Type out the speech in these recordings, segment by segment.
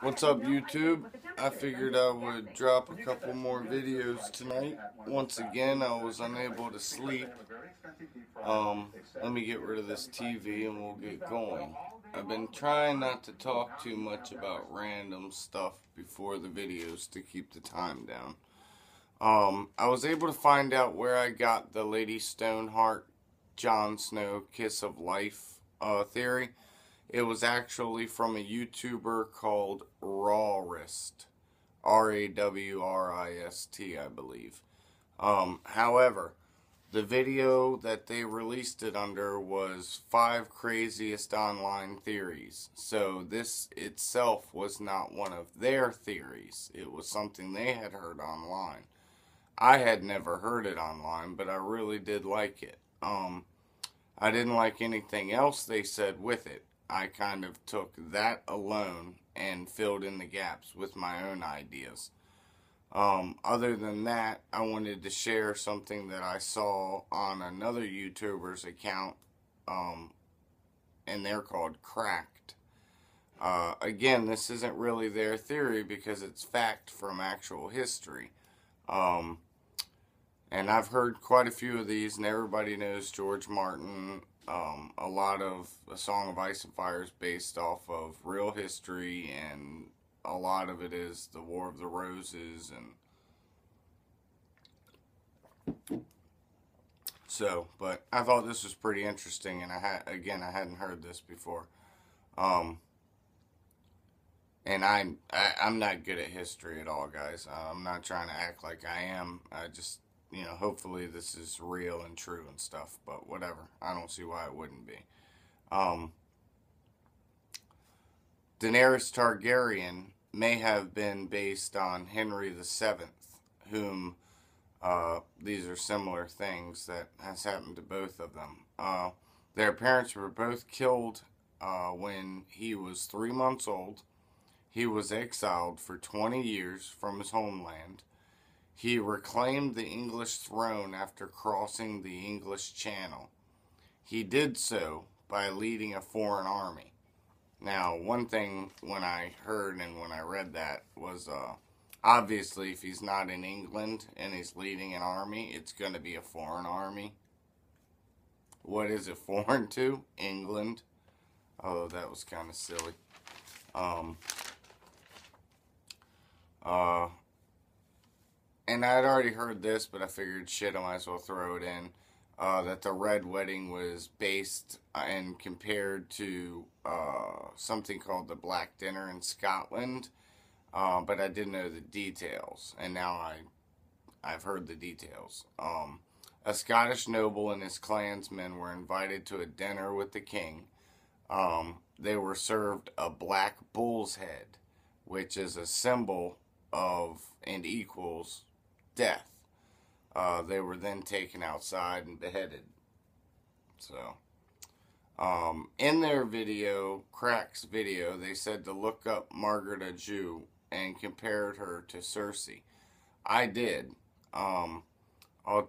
What's up, YouTube? I figured I would drop a couple more videos tonight. Once again, I was unable to sleep. Let me get rid of this TV and we'll get going. I've been trying not to talk too much about random stuff before the videos to keep the time down. I was able to find out where I got the Lady Stoneheart, Jon Snow, Kiss of Life theory. It was actually from a YouTuber called Rawrist. R-A-W-R-I-S-T, I believe. However, the video that they released it under was 5 craziest online theories. So this itself was not one of their theories. It was something they had heard online. I had never heard it online, but I really did like it. I didn't like anything else they said with it. I kind of took that alone and filled in the gaps with my own ideas. Other than that, I wanted to share something that I saw on another YouTuber's account, and they're called Cracked. Again, this isn't really their theory because it's fact from actual history. And I've heard quite a few of these, and everybody knows George Martin. A lot of A Song of Ice and Fire is based off of real history, and a lot of it is the War of the Roses, and so, but I thought this was pretty interesting, and I hadn't heard this before. And I'm not good at history at all, guys. I'm not trying to act like I am. I just, hopefully this is real and true and stuff, but whatever. I don't see why it wouldn't be. Daenerys Targaryen may have been based on Henry VII, whom, these are similar things that has happened to both of them. Their parents were both killed when he was 3 months old. He was exiled for 20 years from his homeland. He reclaimed the English throne after crossing the English Channel. He did so by leading a foreign army. Now, one thing when I heard and when I read that was, obviously, if he's not in England and he's leading an army, it's going to be a foreign army. What is it foreign to? England. Oh, that was kind of silly. And I'd already heard this, but I figured, shit, I might as well throw it in, that the Red Wedding was based and compared to something called the Black Dinner in Scotland, but I didn't know the details, and now I've heard the details. A Scottish noble and his clansmen were invited to a dinner with the king. They were served a black bull's head, which is a symbol of and equals death. They were then taken outside and beheaded. So, in their video, Crack's video, they said to look up Margaret a Jew and compared her to Cersei. I did. I'll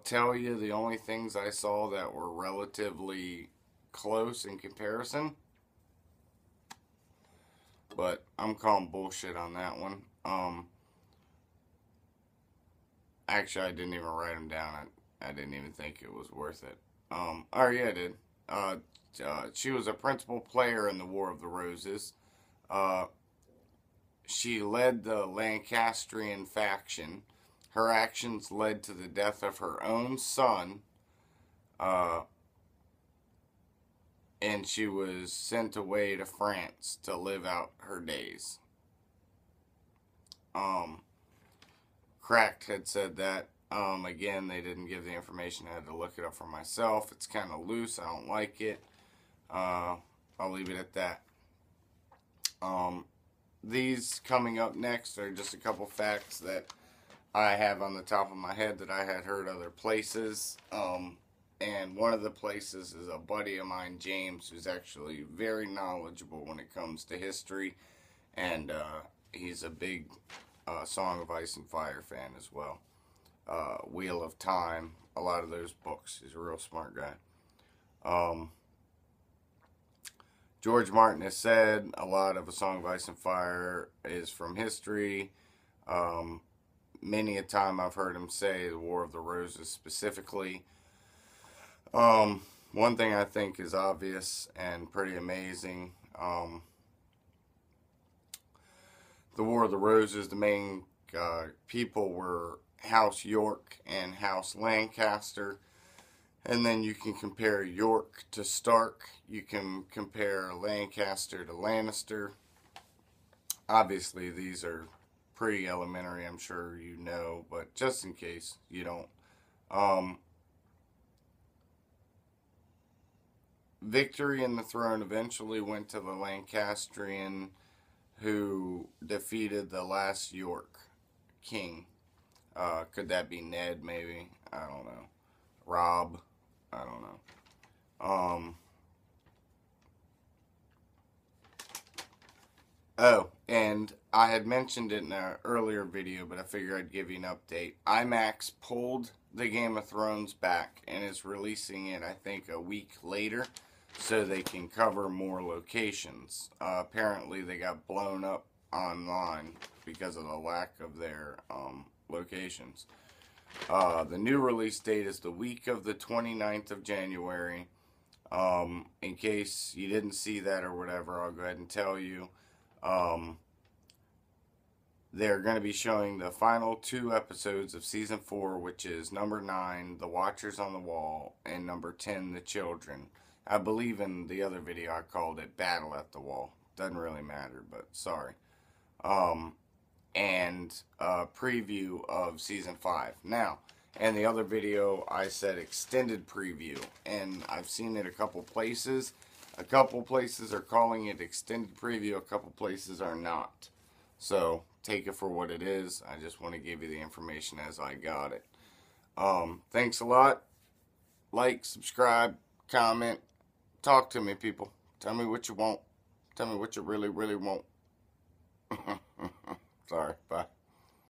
tell you the only things I saw that were relatively close in comparison, but I'm calling bullshit on that one. Actually, I didn't even write them down. I didn't even think it was worth it. Oh yeah, I did. She was a principal player in the War of the Roses. She led the Lancastrian faction. Her actions led to the death of her own son. And she was sent away to France to live out her days. Cracked had said that. Again, they didn't give the information. I had to look it up for myself. It's kind of loose. I don't like it. I'll leave it at that. These coming up next are just a couple facts that I have on the top of my head that I had heard other places. And one of the places is a buddy of mine, James, who's actually very knowledgeable when it comes to history. And he's a big Song of Ice and Fire fan as well. Wheel of Time, a lot of those books. He's a real smart guy. George Martin has said a lot of A Song of Ice and Fire is from history. Many a time I've heard him say the War of the Roses specifically. One thing I think is obvious and pretty amazing. The War of the Roses, the main people were House York and House Lancaster. And then you can compare York to Stark. You can compare Lancaster to Lannister. Obviously, these are pretty elementary, I'm sure you know, but just in case you don't. Victory in the throne eventually went to the Lancastrian, who defeated the last York king. Could that be Ned, maybe? I don't know. Rob? I don't know. Oh, and I had mentioned it in an earlier video, but I figured I'd give you an update. iMax pulled the Game of Thrones back and is releasing it, I think, a week later, so they can cover more locations. Apparently, they got blown up online because of the lack of their locations. The new release date is the week of the 29th of January. In case you didn't see that or whatever, I'll go ahead and tell you. They're going to be showing the final 2 episodes of Season 4, which is number 9, The Watchers on the Wall, and number 10, The Children. I believe in the other video I called it Battle at the Wall. Doesn't really matter, but sorry. And a preview of Season 5. Now, in the other video, I said extended preview, and I've seen it a couple places. A couple places are calling it extended preview, a couple places are not. So, take it for what it is. I just want to give you the information as I got it. Thanks a lot. Like, subscribe, comment. Talk to me, people. Tell me what you want. Tell me what you really, really want. Sorry, bye.